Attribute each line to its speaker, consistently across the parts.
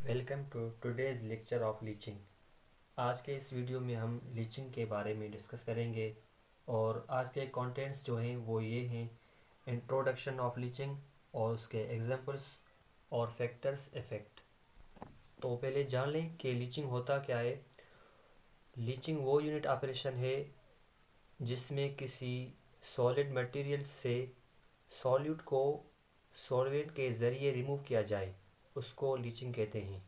Speaker 1: Welcome to today's lecture of leaching. आज के इस वीडियो में हम लीचिंग के बारे में डिस्कस करेंगे और आज के कंटेंट्स जो हैं वो ये हैं: इंट्रोडक्शन ऑफ लीचिंग और उसके एग्जांपल्स और फैक्टर्स इफ़ेक्ट। तो पहले जान लें कि लीचिंग होता क्या है। लीचिंग वो यूनिट ऑपरेशन है जिसमें किसी सॉलिड मटेरियल से सॉल्यूट को सॉल्वेंट के ज़रिए रिमूव किया जाए, उसको लीचिंग कहते हैं।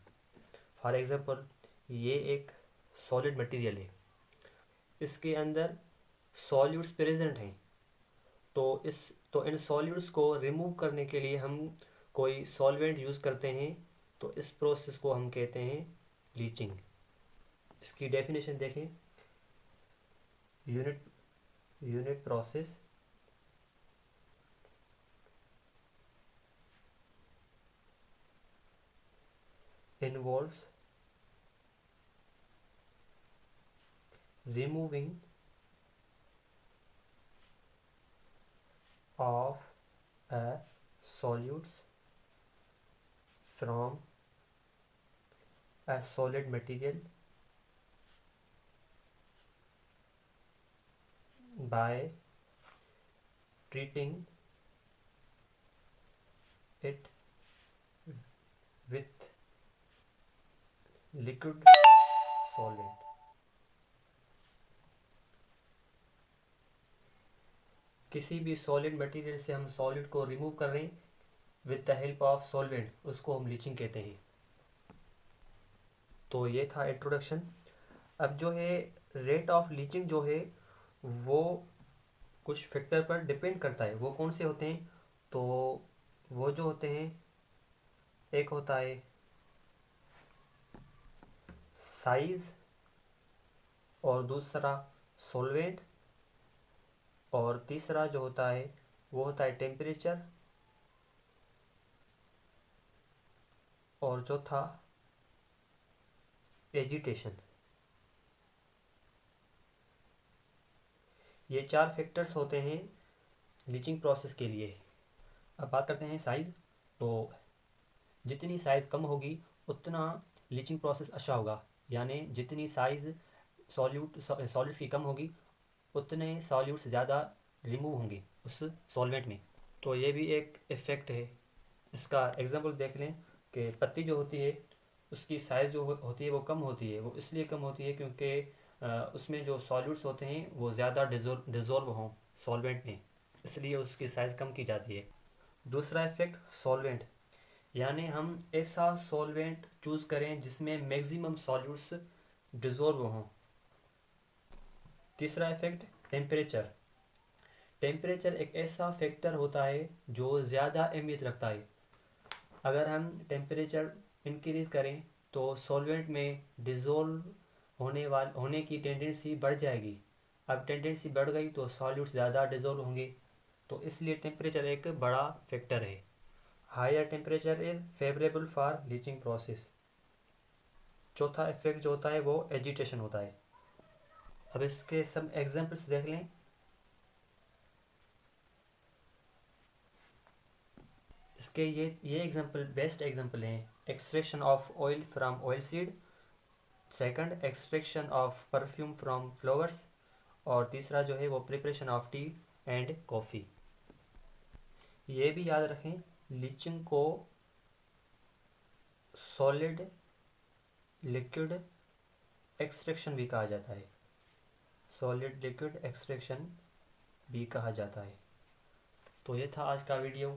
Speaker 1: फॉर एग्ज़ाम्पल, ये एक सॉलिड मटेरियल है, इसके अंदर सॉल्यूट्स प्रेजेंट हैं। तो इन सॉल्यूट्स को रिमूव करने के लिए हम कोई सॉल्वेंट यूज़ करते हैं, तो इस प्रोसेस को हम कहते हैं लीचिंग। इसकी डेफिनेशन देखें। Unit unit process involves removing of a solutes from a solid material by treating it with liquid solvent। किसी भी सॉलिड मटेरियल से हम सॉलिड को रिमूव कर रहे हैं with the help of solvent, उसको हम लीचिंग कहते हैं। तो ये था इंट्रोडक्शन। अब जो है रेट ऑफ लीचिंग जो है वो कुछ फैक्टर पर डिपेंड करता है। वो कौन से होते हैं? तो वो जो होते हैं, एक होता है साइज और दूसरा सॉल्वेंट, और तीसरा जो होता है वो होता है टेम्परेचर, और चौथा एजिटेशन। ये चार फैक्टर्स होते हैं लीचिंग प्रोसेस के लिए। अब बात करते हैं साइज़। तो जितनी साइज़ कम होगी उतना लीचिंग प्रोसेस अच्छा होगा, यानी जितनी साइज़ सॉलिड्स की कम होगी उतने सॉल्यूट्स ज़्यादा रिमूव होंगे उस सॉल्वेंट में। तो ये भी एक इफ़ेक्ट है। इसका एग्जांपल देख लें कि पत्ती जो होती है उसकी साइज़ जो होती है वो कम होती है। वो इसलिए कम होती है क्योंकि उसमें जो सॉल्यूट्स होते हैं वो ज़्यादा डिज़ोल्व हों सॉल्वेंट में, इसलिए उसकी साइज़ कम की जाती है। दूसरा इफेक्ट सॉल्वेंट, यानी हम ऐसा सॉल्वेंट चूज़ करें जिसमें मैक्सिमम सॉल्यूट्स डिज़ोल्व हों। तीसरा इफेक्ट टेम्परेचर। टेम्परेचर एक ऐसा फैक्टर होता है जो ज़्यादा अहमियत रखता है। अगर हम टेम्परेचर इंक्रीज़ करें तो सॉल्वेंट में डिज़ोल्व होने की टेंडेंसी बढ़ जाएगी। अब टेंडेंसी बढ़ गई तो सॉल्यूट्स ज़्यादा डिज़ोल्व होंगे, तो इसलिए टेम्परेचर एक बड़ा फैक्टर है। Higher temperature is favourable for leaching process. चौथा इफेक्ट जो होता है वो एजिटेशन होता है। अब इसके सब एग्जांपल्स देख लें। इसके ये एग्जांपल बेस्ट एग्जांपल हैं। Extraction of oil from oil seed, second extraction of perfume from flowers, और तीसरा जो है वो preparation of T and coffee. ये भी याद रखें, लीचिंग को सॉलिड लिक्विड एक्सट्रैक्शन भी कहा जाता है। सॉलिड लिक्विड एक्सट्रैक्शन भी कहा जाता है। तो ये था आज का वीडियो।